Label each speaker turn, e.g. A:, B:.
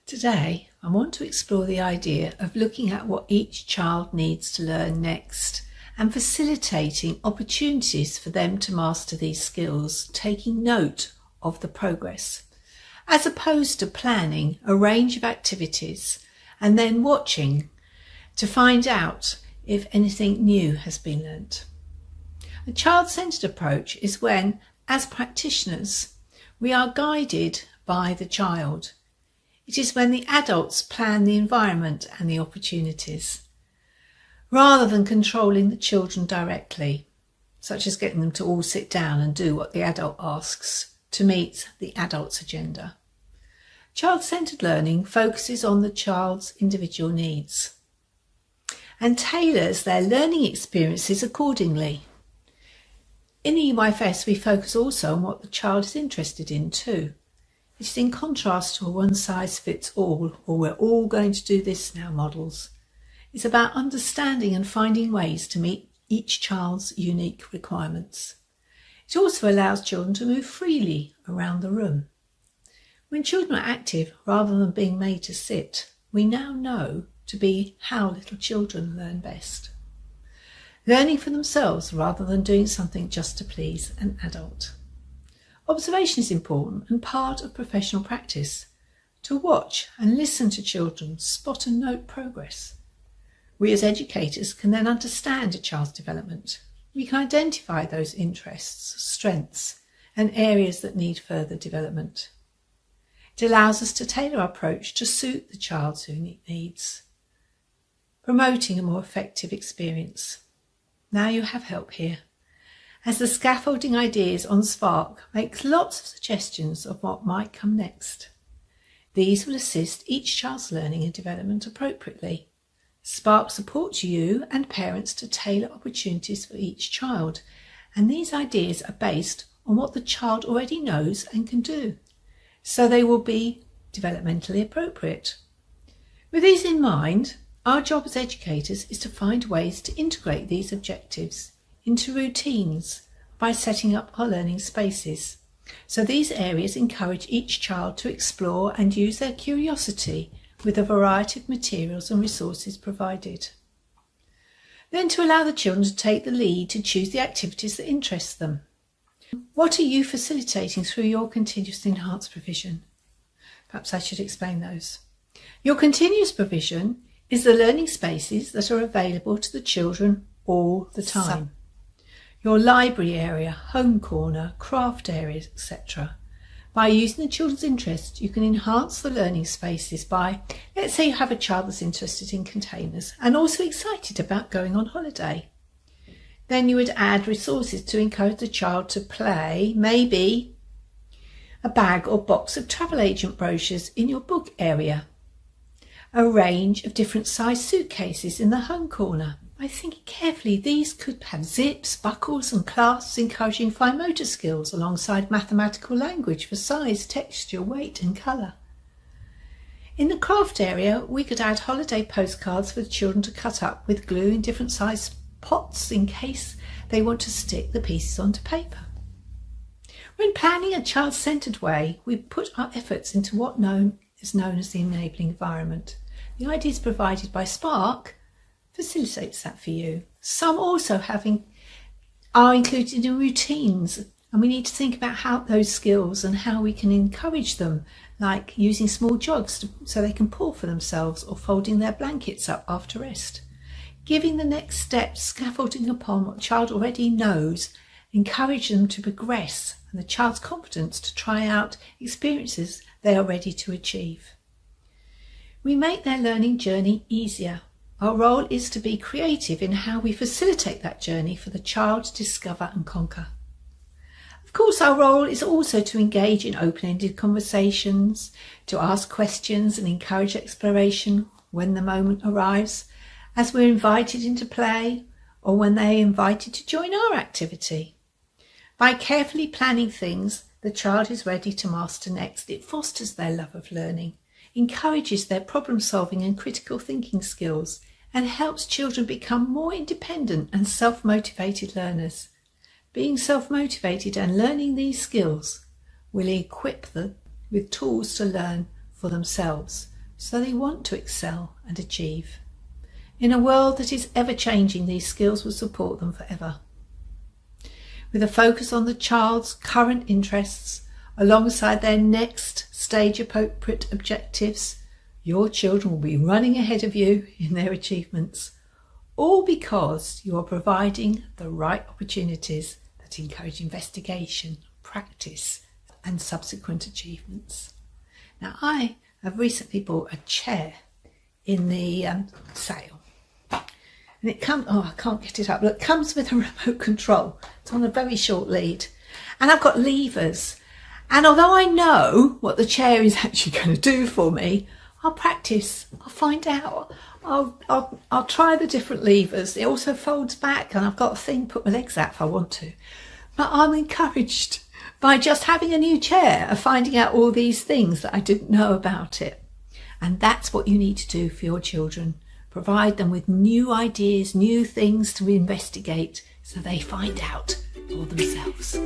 A: Today, I want to explore the idea of looking at what each child needs to learn next and facilitating opportunities for them to master these skills, taking note of the progress, as opposed to planning a range of activities and then watching to find out if anything new has been learnt. A child-centred approach is when, as practitioners, we are guided by the child. It is when the adults plan the environment and the opportunities, rather than controlling the children directly, such as getting them to all sit down and do what the adult asks to meet the adult's agenda. Child-centred learning focuses on the child's individual needs and tailors their learning experiences accordingly. In the EYFS, we focus also on what the child is interested in too. It is in contrast to a one-size-fits-all, or we're all going to do this now models. It's about understanding and finding ways to meet each child's unique requirements. It also allows children to move freely around the room. When children are active rather than being made to sit, we now know to be how little children learn best. Learning for themselves rather than doing something just to please an adult. Observation is important and part of professional practice. To watch and listen to children, spot and note progress. We as educators can then understand a child's development. We can identify those interests, strengths, and areas that need further development. It allows us to tailor our approach to suit the child's unique needs, promoting a more effective experience. Now you have help here, as the scaffolding ideas on Spark makes lots of suggestions of what might come next. These will assist each child's learning and development appropriately. Spark supports you and parents to tailor opportunities for each child, and these ideas are based on what the child already knows and can do, so they will be developmentally appropriate. With these in mind, our job as educators is to find ways to integrate these objectives into routines by setting up our learning spaces. So these areas encourage each child to explore and use their curiosity with a variety of materials and resources provided. Then to allow the children to take the lead to choose the activities that interest them. What are you facilitating through your continuous enhanced provision? Perhaps I should explain those. Your continuous provision is the learning spaces that are available to the children all the time. Your library area, home corner, craft areas, etc. By using the children's interests, you can enhance the learning spaces by, let's say you have a child that's interested in containers and also excited about going on holiday. Then you would add resources to encourage the child to play, maybe a bag or box of travel agent brochures in your book area. A range of different size suitcases in the home corner. By thinking carefully, these could have zips, buckles and clasps encouraging fine motor skills alongside mathematical language for size, texture, weight and colour. In the craft area, we could add holiday postcards for the children to cut up with glue in different size pots in case they want to stick the pieces onto paper. When planning a child-centred way, we put our efforts into what is known as the enabling environment. The ideas provided by Spark facilitates that for you. Some also are included in routines, and we need to think about how those skills and how we can encourage them, like using small jogs so they can pour for themselves or folding their blankets up after rest. Giving the next steps, scaffolding upon what the child already knows, encourage them to progress and the child's confidence to try out experiences they are ready to achieve. We make their learning journey easier. Our role is to be creative in how we facilitate that journey for the child to discover and conquer. Of course, our role is also to engage in open-ended conversations, to ask questions and encourage exploration when the moment arrives, as we're invited into play or when they are invited to join our activity. By carefully planning things the child is ready to master next, it fosters their love of learning, encourages their problem-solving and critical thinking skills, and helps children become more independent and self-motivated learners. Being self-motivated and learning these skills will equip them with tools to learn for themselves, so they want to excel and achieve. In a world that is ever changing, these skills will support them forever. With a focus on the child's current interests alongside their next stage appropriate objectives, your children will be running ahead of you in their achievements, all because you are providing the right opportunities that encourage investigation, practice and subsequent achievements. Now, I have recently bought a chair in the sale, and it comes, I can't get it up, look, it comes with a remote control. It's on a very short lead, and I've got levers, and although I know what the chair is actually going to do for me, I'll practice, I'll find out, I'll try the different levers. It also folds back, and I've got a thing to put my legs out if I want to. But I'm encouraged by just having a new chair of finding out all these things that I didn't know about it. And that's what you need to do for your children. Provide them with new ideas, new things to investigate, so they find out for themselves.